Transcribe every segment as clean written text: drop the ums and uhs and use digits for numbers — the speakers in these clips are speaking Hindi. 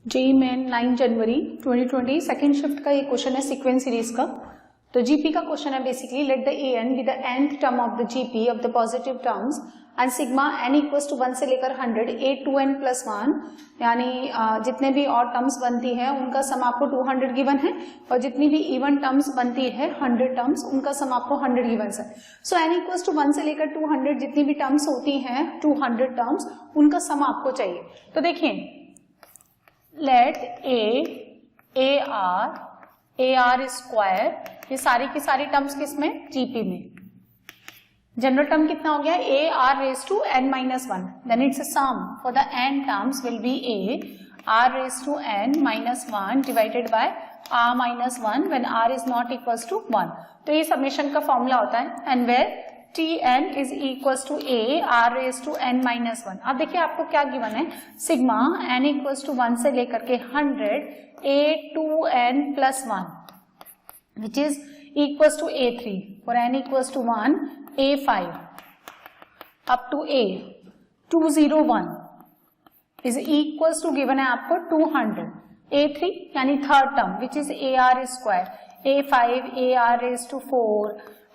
जेईई मेन 9 जनवरी 2020 सेकेंड शिफ्ट का ये क्वेश्चन है सीक्वेंस सीरीज का। तो जीपी का क्वेश्चन है basically let the n be the nth term of the GP of the positive terms and sigma n equals to 1 से लेकर 100 a2n प्लस 1, यानी जितने भी और टर्म्स बनती है उनका सम आपको 200 गिवन है और जितनी भी इवन टर्म्स बनती है 100 टर्म्स उनका सम आपको 100 गिवन है। सो n इक्वल्स टू 1 से लेकर 200 जितनी भी टर्म्स होती हैं 200 टर्म्स उनका सम आपको चाहिए। तो देखिए लेट ए आर स्क्वायर, ये सारी की सारी टर्म्स किसमें जीपी में, जनरल टर्म कितना हो गया a are raise to n minus 1, then it's sum for the n terms will be a are raise to n minus 1 divided by r minus 1 when r is not equals to 1। तो ये समेशन का फॉर्मूला होता है and where t n is equals to a are raise to n minus 1। अब देखिए आपको क्या गिवन है, सिग्मा एन इक्वल्स टू 1 से लेकर के 100 A two N plus 1 which is equals to A 3 for N equals to 1 A 5 up to A 201 is equals to given है आपको 200 ए 3 यानी third term which is A are square A 5 A are raise to 4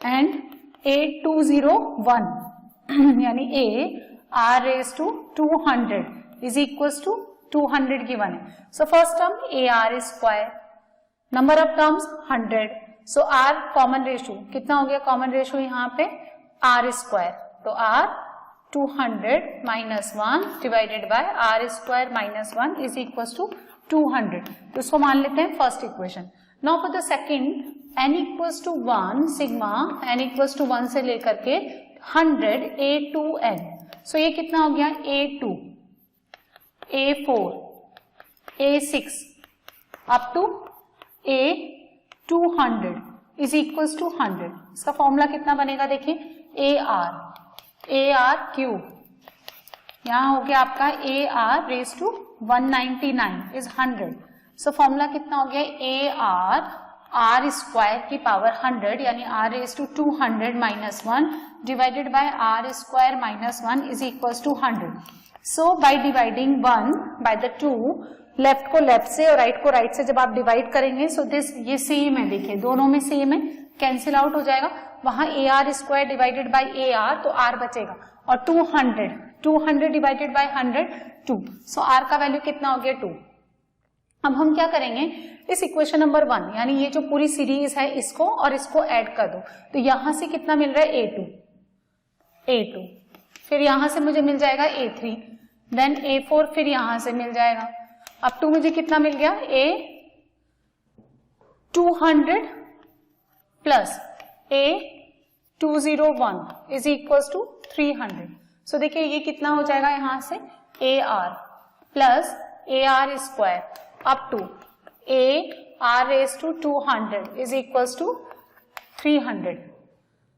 and A201 यानी A R raise to 200 is equals to 200 given है। So first term A R square, number of terms 100, so R common ratio कितना हो गया, कॉमन रेशो यहाँ पे R स्क्वायर, तो R 200 minus 1 divided by R square minus 1 is equals to 200। तो इसको मान लेते हैं first equation. Now for the second n equals to 1 sigma n equals to 1 से लेकर के 100 a2n, सो ये कितना हो गया a2 a4 a6 up to a200 is equals to 100। इसका फॉर्मूला कितना बनेगा देखिए ए आर क्यूब, यहां हो गया आपका a are raise to 199 is 100। So formula कितना हो गया ए आर स्क्वायर की पावर 100 यानी r raise to 200 minus 1 divided by r square minus 1 is equals to 100। So by dividing 1 by the 2, left को लेफ्ट से और राइट को राइट से जब आप डिवाइड करेंगे सो दिस ये सेम है, देखिए दोनों में सेम है, कैंसिल आउट हो जाएगा, वहां A R square divided by A R तो आर बचेगा और 200 डिवाइडेड बाय 100 2, सो आर का वैल्यू कितना हो गया 2। अब हम क्या करेंगे, इस इक्वेशन नंबर 1 यानी ये जो पूरी सीरीज है इसको और इसको ऐड कर दो, तो यहां से कितना मिल रहा है a2, फिर यहां से मुझे मिल जाएगा a3, देन a4 फिर यहां से मिल जाएगा, अब टू मुझे कितना मिल गया a200 plus a201 is equals to 300। So देखिए ये कितना हो जाएगा यहां से a r plus a are square up to a are raise to 200 is equals to 300।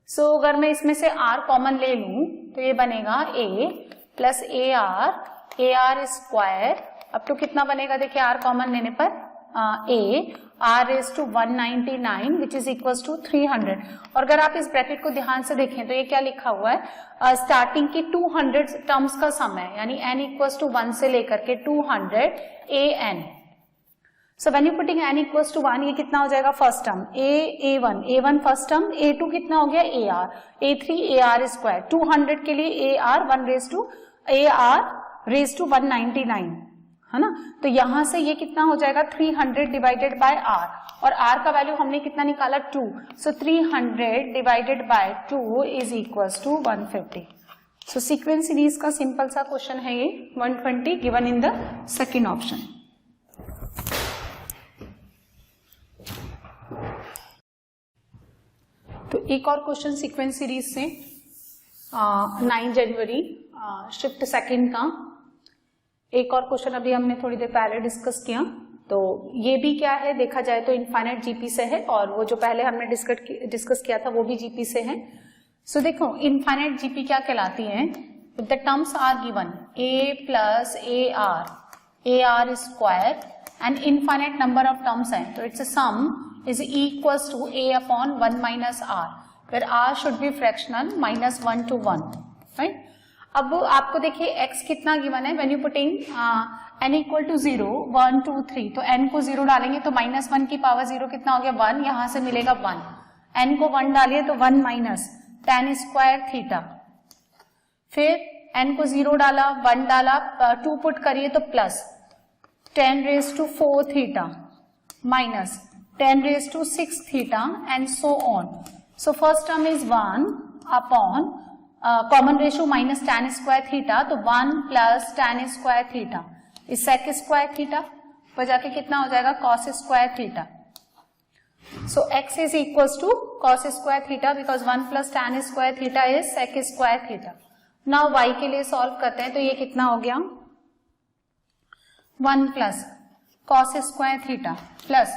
So अगर मैं इसमें से r कॉमन ले लूं तो ये बनेगा a plus a are square up to कितना बनेगा देखिए r कॉमन लेने पर a r raise to 199 which is equals to 300। और अगर आप इस ब्रैकेट को ध्यान से देखें तो ये क्या लिखा हुआ है, स्टार्टिंग की 200 टर्म्स का सम है यानी n इक्वल्स टू 1 से लेकर के 200 an। So when you putting n equals to 1 ये कितना हो जाएगा first term a1 first term, a2 कितना हो गया a r, a3 a are square, 200 के लिए a r 1 raise to a are raise to 199 है ना, तो यहां से ये कितना हो जाएगा 300 डिवाइडेड बाय r और r का वैल्यू हमने कितना निकाला 2, सो 300 divided by 2 is equals to 150। So sequence series का सिंपल सा क्वेश्चन है ये 120 given in the second option. तो एक और क्वेश्चन सीक्वेंस सीरीज से 9 जनवरी शिफ्ट सेकंड का एक और क्वेश्चन अभी हमने थोड़ी देर पहले डिस्कस किया। तो ये भी क्या है देखा जाए तो इनफाइनाइट जीपी से है और वो जो पहले हमने डिस्कस किया था वो भी जीपी से है। सो देखो इनफाइनाइट जीपी क्या कहलाती है, the terms are given a plus a are square and infinite number of terms है, तो it's sum is equals to a upon 1 minus r, where r should be fractional minus 1 to 1, right? अब आपको देखिए x कितना गिवन है, when you putting n equal to 0 1 2 3, तो n को 0 डालेंगे तो -1 की पावर 0 कितना हो गया 1, यहां से मिलेगा 1, n को 1 डालिए तो 1 माइनस tan स्क्वायर थीटा, फिर n को 0 डाला 1 डाला 2 पुट करिए तो plus 10 raise to 4 theta minus 10 raised to 6 theta and so on. So first term is 1 upon common ratio minus tan square theta, तो 1 plus tan square theta is sec square theta, पर जाके कितना हो जाएगा cos square theta. So x is equals to cos square theta because 1 plus tan square theta is sec square theta. Now y के लिए सॉल्व करते हैं, तो ये कितना हो गया 1 plus cos square theta plus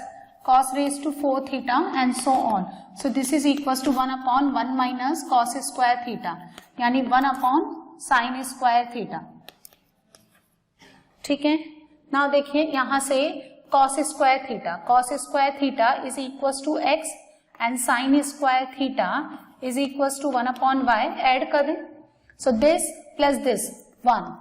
cos raised to 4 theta and so on. So this is equals to 1 upon 1 minus cos square theta, यानी 1 upon sin square theta. ठीक है, now देखिए यहां से cos square theta is equals to x and sin square theta is equals to 1 upon y. Add कर दें, so this plus this 1,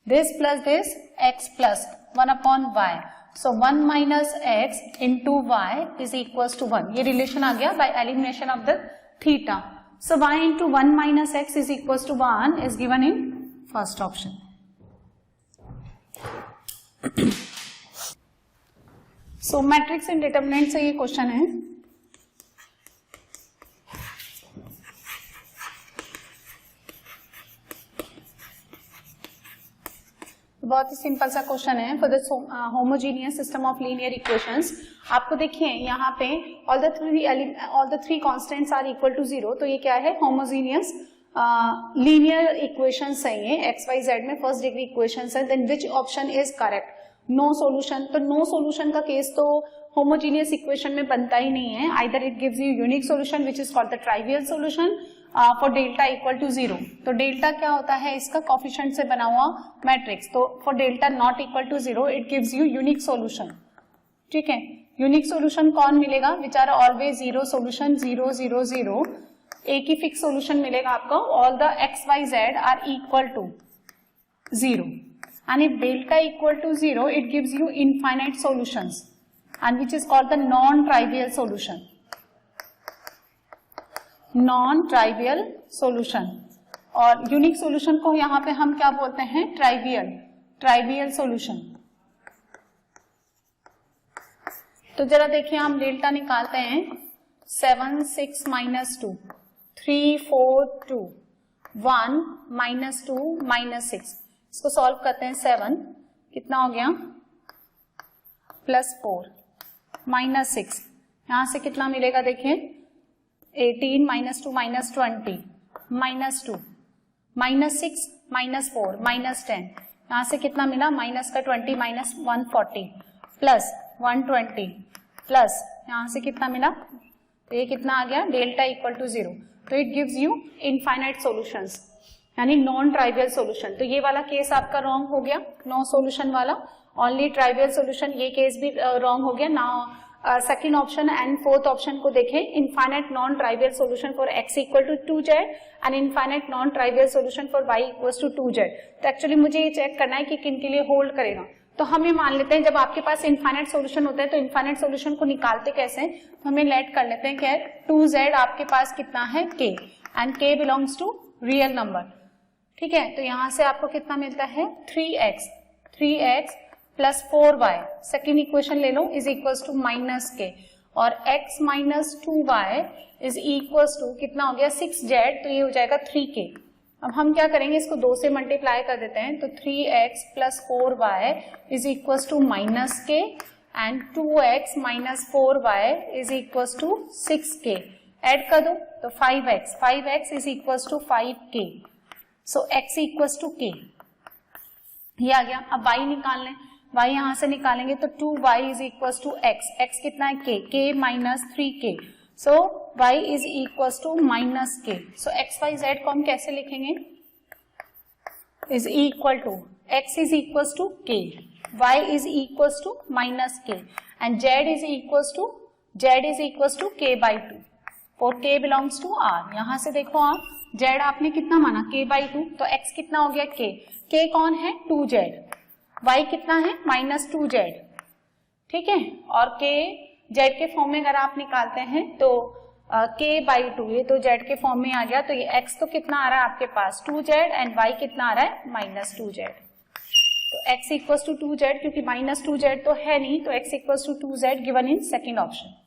this plus this x plus 1 upon y. So 1 minus x into y is equals to 1. ये रिलेशन आ गया by elimination of the theta. So y into 1 minus x is equals to 1 is given in first option. So matrix indeterminate से ये क्वेश्चन है. बहुत ही सिंपल सा क्वेश्चन है for the homogeneous system of linear equations. आपको देखिए यहाँ पे all the three constants are equal to 0, तो ये क्या है होमोजीनियस लीनियर इक्वेशंस है ये एक्स वाई जेड में फर्स्ट डिग्री इक्वेशंस है. Then which option is correct? No solution. तो नो सॉल्यूशन का केस तो होमोजीनियस इक्वेशन में बनता ही नहीं है. Either it gives you unique solution which is called the trivial solution for delta equal to 0. तो डेल्टा क्या होता है? इसका कोफिशिएंट से बना हुआ मैट्रिक्स. तो for delta not equal to 0 it gives you unique solution. ठीक है, यूनिक सॉल्यूशन कौन मिलेगा? Which are always 0 solution 0 0 0. एक ही फिक्स सॉल्यूशन मिलेगा आपको. All the x y z are equal to 0 and if delta equal to 0 it gives you infinite solutions and which is called the non-trivial solution. Non-trivial solution. और यूनिक सॉल्यूशन को यहाँ पे हम क्या बोलते हैं? Trivial solution. तो जरा देखिए हम डेल्टा निकालते हैं. 7 6 minus 2 3 4 2 1 minus 2 minus 6. इसको सॉल्व करते हैं. 7 कितना हो गया? +4 माइनस 6, यहां से कितना मिलेगा? देखिए 18 -2 -20 -2 -6 -4 -10, यहां से कितना मिला? माइनस का 20 -140 प्लस 120 प्लस यहां से कितना मिला? तो ये कितना आ गया? Delta equal to 0. तो it gives you infinite solutions यानी नॉन ट्राइवियल सॉल्यूशन. तो ये वाला केस आपका रॉन्ग हो गया, नो सॉल्यूशन वाला. ओनली ट्राइवियल सॉल्यूशन, ये केस भी रॉन्ग हो गया. Now second option and fourth option को देखें. Infinite non trivial solution for x equal to 2z and infinite non trivial solution for y equal to 2z. तो एक्चुअली मुझे ये चेक करना है कि किन के लिए होल्ड करेगा. तो हम ये मान लेते हैं जब आपके पास इनफाइनाइट सॉल्यूशन होता है तो इनफाइनाइट सॉल्यूशन को निकालते कैसे? तो हमें लेट कर लेते हैं कि 2z आपके पास कितना है? k and k belongs to real number. ठीक है, तो यहां से आपको कितना मिलता है? 3x plus 4y. Second equation ले लो, इज इक्वल टू -k और x minus 2y is equal to कितना हो गया? 6z. तो ये हो जाएगा 3k. अब हम क्या करेंगे? इसको 2 से मल्टीप्लाई कर देते हैं. तो 3x plus 4y is equal to -k and 2x minus 4y is equal to 6k. Add कर दो तो 5x is equal to 5k. So x equals to k. ये आ गया. अब y निकाल लें. y यहां से निकालेंगे तो 2y is equals to x कितना है? k minus 3k. So y is equals to -k. So x y z को हम कैसे लिखेंगे? Is equal to x is equals to k, y is equals to -k and z is equals to k/2. For k belongs to r। यहां से देखो आप z आपने कितना माना k/2, तो x कितना हो गया k कौन है 2z, y कितना है -2z, ठीक है। और k z के फॉर्म में अगर आप निकालते हैं तो k/2, ये तो z के फॉर्म में आ गया, तो ये x तो कितना आ रहा है आपके पास 2z एंड y कितना आ रहा है -2z। तो x इक्वल्स टू 2z, क्योंकि -2z तो है नहीं, तो x equals to 2z given in second option.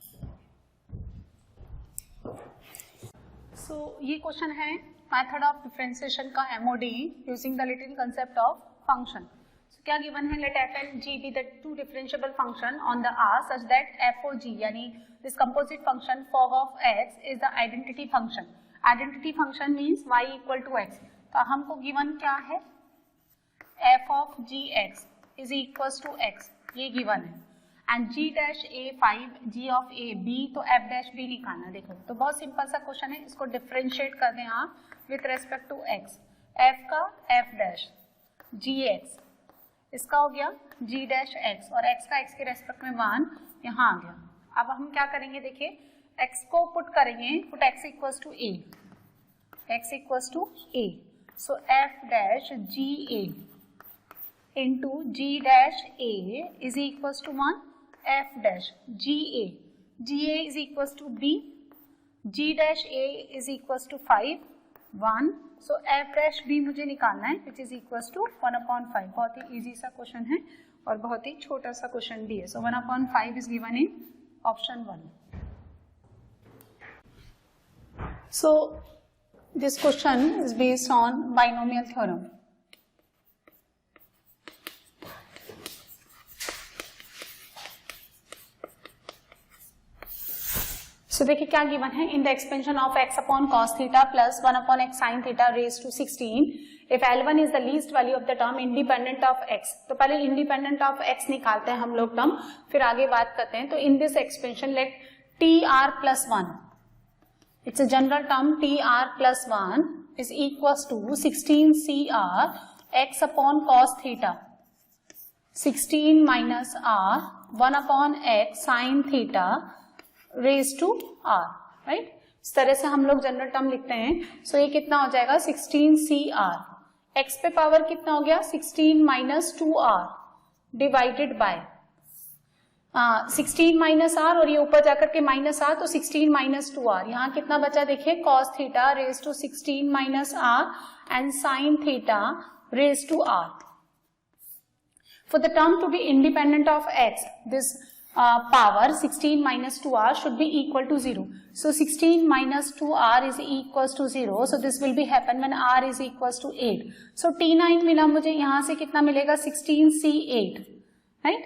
So ये क्वेश्चन है मेथड ऑफ डिफरेंशिएशन का MOD using the little concept of function. So क्या गिवन है, let f and g be the two differentiable function on the R such that f और g यानी this composite function fog of x is the identity function. Identity function means y equal to x. तो हमको गिवन क्या है, f of gx is equals to x, ये गिवन है, and g dash a 5, g of a b, तो f डैश b निकालना। देखो तो बहुत सिंपल सा क्वेश्चन है, इसको डिफरेंशिएट कर दें आप with respect to x, f का f डैश gx, इसका हो गया g डैश x, और x का x के रेस्पेक्ट में 1 यहाँ आ गया। अब हम क्या करेंगे, देखिए x को पुट करेंगे, put x equals to a, x equals to a, so f dash ga into g dash a is equals to 1, f dash ga is equals to b, g dash a is equals to 5, 1, so f dash b मुझे निकालना है which is equals to 1/5। बहुत ही इजी सा क्वेश्चन है और बहुत ही छोटा सा क्वेश्चन भी है, so 1/5 is given in option 1। So this question is based on binomial theorem। So देखिए क्या गिवन है, in the expansion of x upon cos theta plus 1/x sin theta raise to 16, if L1 is the least value of the term independent of x। तो पहले इंडिपेंडेंट ऑफ x निकालते हैं हम लोग टर्म, फिर आगे बात करते हैं। तो in this expansion let tr plus 1, it's a general term tr plus 1 is equals to 16cr x upon cos theta 16 minus r 1/x sin theta raise to r, right. इस तरह से हम लोग जनरल टर्म लिखते हैं। सो ये कितना हो जाएगा 16cr, x पे पावर कितना हो गया 16 minus 2r divided by 16 minus r, और ये ऊपर जाकर के माइनस r, तो 16 माइनस 2r, यहाँ कितना बचा देखिए cos theta raise to 16 minus r and sin theta raise to r। For the term to be independent of x, this power 16 minus 2r should be equal to 0. So 16 minus 2r is equals to 0. So this will be happen when r is equals to 8. So T9 मिला मुझे, यहाँ से कितना मिलेगा 16c8, right?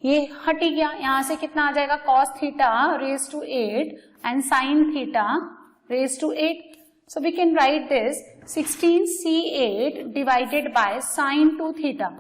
ये हट ही गया, यहाँ से कितना आ जाएगा cos theta raised to 8 and sin theta raised to 8. So we can write this 16c8 divided by sin 2 theta,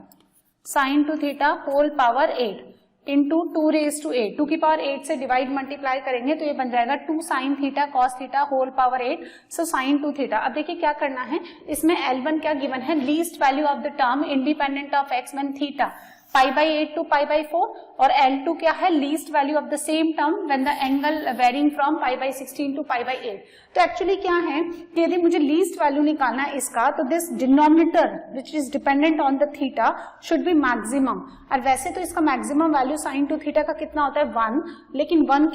sin 2 theta whole power 8 into 2 raise to 8, 2 की पावर 8 से डिवाइड मल्टीप्लाई करेंगे तो ये बन जाएगा 2 sin theta cos theta whole power 8, so sin 2 theta. अब देखिए क्या करना है, इसमें L1 क्या गिवन है, least value of the term independent of x when theta π/8 to π/4, और L2 क्या है, least value of the same term when the angle varying from π/16 to π/8। तो एक्चुअली क्या है कि यदि मुझे लीस्ट वैल्यू निकालना है इसका, तो this denominator which is dependent on the theta should be maximum. और वैसे तो इसका मैक्सिमम वैल्यू sin 2 थीटा का कितना होता है 1, लेकिन 1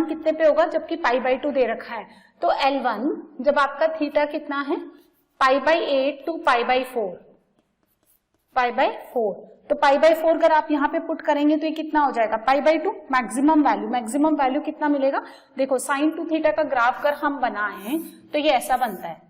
कितने पे होगा, जबकि π/2 दे रखा है। तो L1 जब आपका थीटा कितना है π/8 टू π/4, तो π/4 अगर आप यहाँ पे पुट करेंगे तो ये कितना हो जाएगा π/2 मैक्सिमम वैल्यू कितना मिलेगा, देखो sin 2 थीटा का ग्राफ अगर हम बनाएं तो ये ऐसा बनता है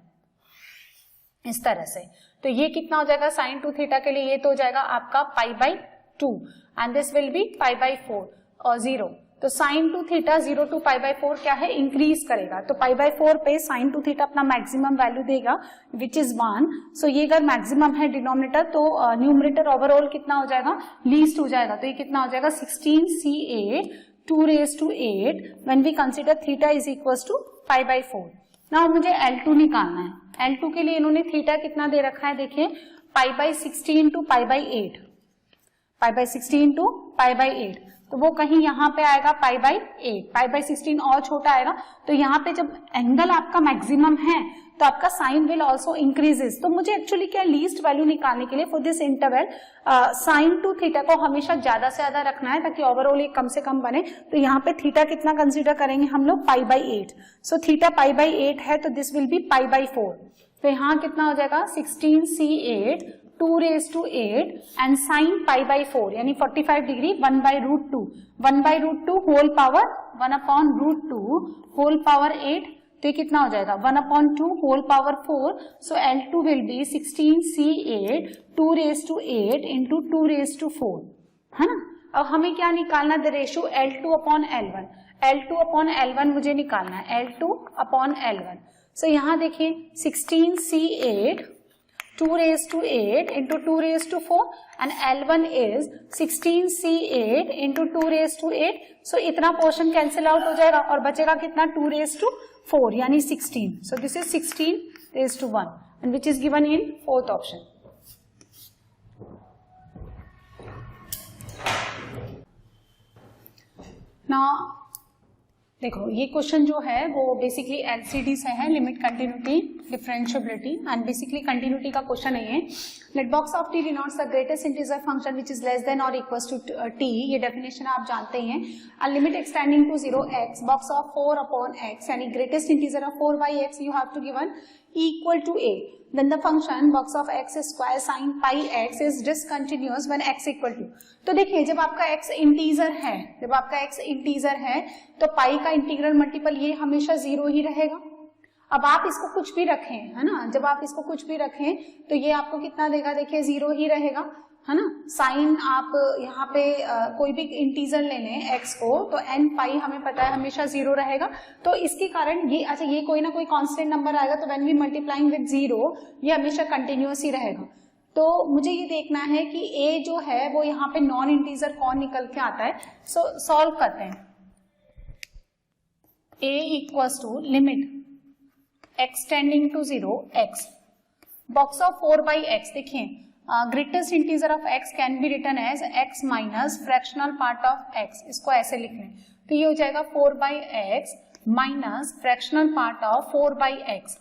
इस तरह से। तो ये कितना हो जाएगा sin 2 थीटा के लिए, ये तो हो जाएगा आपका π/2 एंड दिस विल बी π/4 और 0। तो sin 2 थीटा 0 टू π/4 क्या है, इंक्रीज करेगा। तो π/4 पे sin 2 थीटा अपना मैक्सिमम वैल्यू देगा विच इज 1। सो ये अगर मैक्सिमम है डिनोमिनेटर, तो न्यूमरेटर ओवरऑल कितना हो जाएगा, लीस्ट हो जाएगा। तो ये कितना हो जाएगा 16c8 2 raise to 8 when we consider theta is equals to π/4। Now मुझे L2 निकालना है। L2 के लिए इन्होंने थीटा कितना दे रखा है, देखिए π/16 टू π/8, π/16 टू π/8। तो वो कहीं यहाँ पे आएगा π/8, π/16 और छोटा आएगा। तो यहाँ पे जब एंगल आपका मैक्सिमम है तो आपका साइन विल ऑल्सो इंक्रीजेस। तो मुझे एक्चुअली क्या लीस्ट वैल्यू निकालने के लिए for this interval sign to theta को हमेशा ज्यादा से ज्यादा रखना है ताकि ओवरऑल ये कम से कम बने। तो यहाँ पे थीटा कितना कंसीडर करेंगे हम लोग π/8। सो थीटा π/8 है तो दिस विल बी π/4। तो यहाँ कितना हो जाएगा 16c8 2⁸ एंड साइन π/4 यानी 45 degree 1/√2 1/√2 whole power 1/√2 whole power 8। तो ये कितना हो जाएगा 1/2 whole power 4। So L2 will be 16c8 2⁸ into 2⁴, है ना। अब हमें क्या निकालना, द रेशियो L2/L1। L2/L1 मुझे निकालना है, L2/L1। सो यहाँ देखिए 16c8 2⁸ into 2⁴ and L1 is 16c8 into 2⁸। सो इतना पोर्शन कैंसिल आउट हो जाएगा और बचेगा कितना 2⁴ यानी 16। So this is 16⁻1 and which is given in fourth option. Now देखो ये क्वेश्चन जो है वो बेसिकली एलसीडी से है, limit continuity differentiability, and basically continuity का क्वेश्चन है ये। Let box of t denotes the greatest integer function which is less than और इक्वल्स टू टी। ये डेफिनेशन आप जानते ही हैं। A limit extending to 0x box of 4/x यानी greatest integer of 4/x you have to given equal to a, then the function box of x square sin πx is discontinuous when x equal to। तो देखिए जब आपका x इंटीजर है तो पाई का इंटीग्रल मल्टीपल ये हमेशा 0 ही रहेगा। अब आप इसको कुछ भी रखें, है ना, जब आप इसको कुछ भी रखें तो ये आपको कितना देगा, देखिए 0 ही रहेगा, है ना। साइन आप यहाँ पे कोई भी इंटीजर ले लें x को तो n पाई हमें पता है हमेशा 0 रहेगा। तो इसके कारण ये अच्छा ये कोई ना कोई कांस्टेंट नंबर आएगा तो व्हेन वी मल्टीप्लाइंग विद 0 ये हमेशा कंटिन्यूअस ही रहेगा। तो मुझे ये देखना है कि a जो है वो यहाँ पे नॉन इंटीजर कौन निकल के आता है। सो सॉल्व करते हैं। a equals to limit x tending to 0x box of 4/x। देखिए greatest integer of x can be written as x minus fractional part of x। इसको ऐसे लिख लें तो ये हो जाएगा 4/x minus fractional part of 4/x।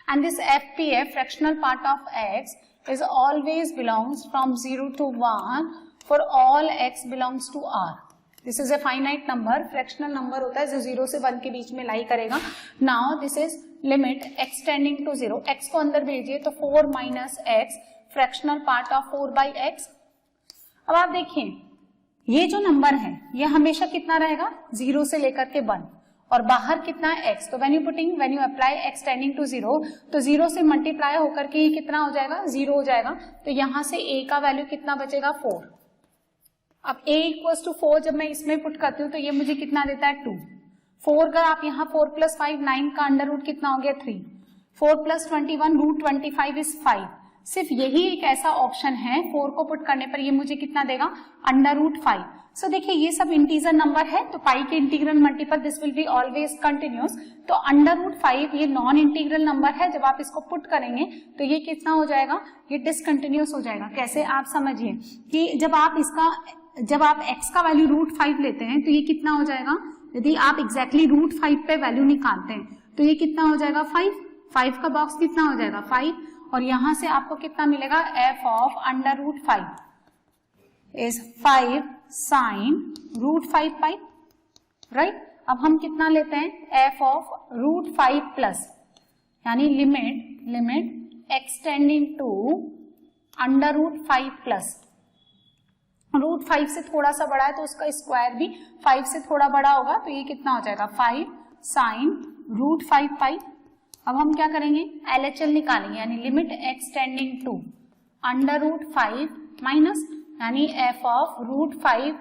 And this FPF fractional part of x is always belongs from 0 to 1 for all x belongs to R। This is a finite number, fractional number होता है जो 0 से 1 के बीच में लाई करेगा। Now this is limit x tending to 0, x को अंदर भेजिए तो 4 minus x fractional part of 4/x। अब आप देखिए ये जो नंबर है ये हमेशा कितना रहेगा 0 से लेकर के 1 और बाहर कितना है x। तो when you apply x tending to 0 तो 0 से मल्टीप्लाई होकर के ये कितना हो जाएगा 0 हो जाएगा। तो यहां से a का वैल्यू कितना बचेगा 4। अब a इक्वल्स टू 4 जब मैं इसमें पुट करती हूँ तो ये मुझे कितना देता है 2। 4 का आप यहाँ 4 + 5 9 का अंडर रूट कितना हो गया 3। 4 + 21 √25 इज 5। सिर्फ यही एक ऐसा ऑप्शन है 4 को पुट करने पर ये मुझे कितना देगा √5। सो देखिए ये सब इंटीजर नंबर है तो पाई के integral multiple this will be always continuous. तो √5 ये नॉन इंटीग्रल नंबर है, जब आप इसको पुट करेंगे तो ये कितना हो जाएगा, ये डिसकंटिन्यूअस हो जाएगा। कैसे आप समझिए कि जब आप x का वैल्यू √5 लेते हैं तो ये कितना हो जाएगा, यदि आप एग्जैक्टली √5 पे वैल्यू निकालते हैं तो ये कितना हो जाएगा 5 का बॉक्स कितना हो जाएगा 5 और यहां से आपको कितना मिलेगा f of √5 is 5 sine √5 pi, right. अब हम कितना लेते हैं f ऑफ √5 प्लस यानी limit x tending to √5 plus √5 से थोड़ा सा बड़ा है तो उसका स्क्वायर भी 5 से थोड़ा बड़ा होगा तो ये कितना हो जाएगा 5 साइन √5 पाई। अब हम क्या करेंगे LHL निकालेंगे यानी limit x tending to √5 minus यानी f ऑफ √5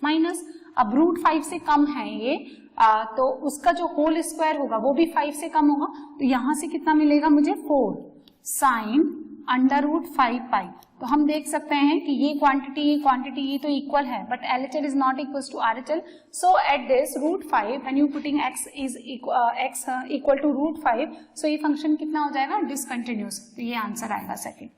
माइनस। अब √5 से कम है ये तो उसका जो होल स्क्वायर होगा वो भी 5 से कम होगा तो यहां से कितना मिलेगा मुझे 4 साइन √5 पाई। तो हम देख सकते हैं कि ये क्वांटिटी ये तो इक्वल है but LHL is not equal to RHL। So at this √5 when you putting x equal to √5 so ये फंक्शन कितना हो जाएगा डिसकंटिन्यूअस। तो ये आंसर आएगा सेकंड।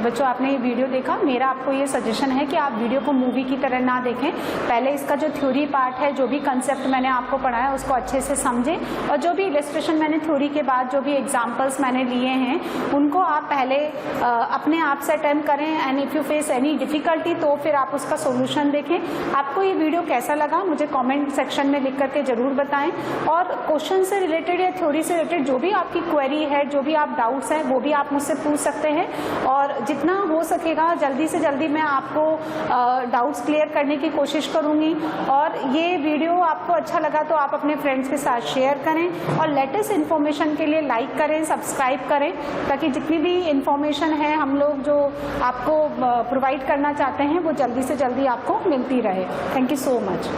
तो बच्चों आपने ये वीडियो देखा, मेरा आपको ये सजेशन है कि आप वीडियो को मूवी की तरह ना देखें, पहले इसका जो थ्योरी पार्ट है, जो भी कंसेप्ट मैंने आपको पढ़ाया उसको अच्छे से समझें और जो भी इलस्ट्रेशन मैंने थ्योरी के बाद जो भी एग्जाम्पल्स मैंने लिए हैं उनको आप पहले अपने आप से अटेम्प्ट करें and if you face any difficulty तो फिर आप उसका सोल्यूशन देखें। आपको ये वीडियो कैसा लगा मुझे कमेंट सेक्शन में लिख करके ज़रूर बताएं और क्वेश्चन से रिलेटेड या थ्योरी से रिलेटेड जो भी आपकी क्वेरी है, जो भी आप डाउट्स हैं वो भी आप मुझसे पूछ सकते हैं और जितना हो सकेगा जल्दी से जल्दी मैं आपको डाउट्स क्लियर करने की कोशिश करूँगी। और ये वीडियो आपको अच्छा लगा तो आप अपने फ्रेंड्स के साथ शेयर करें और लेटेस्ट इन्फॉर्मेशन के लिए लाइक करें, सब्सक्राइब करें, ताकि जितनी भी इन्फॉर्मेशन है हम लोग जो आपको प्रोवाइड करना चाहते हैं वो जल्दी से जल्दी आपको मिलती रहे। Thank you so much.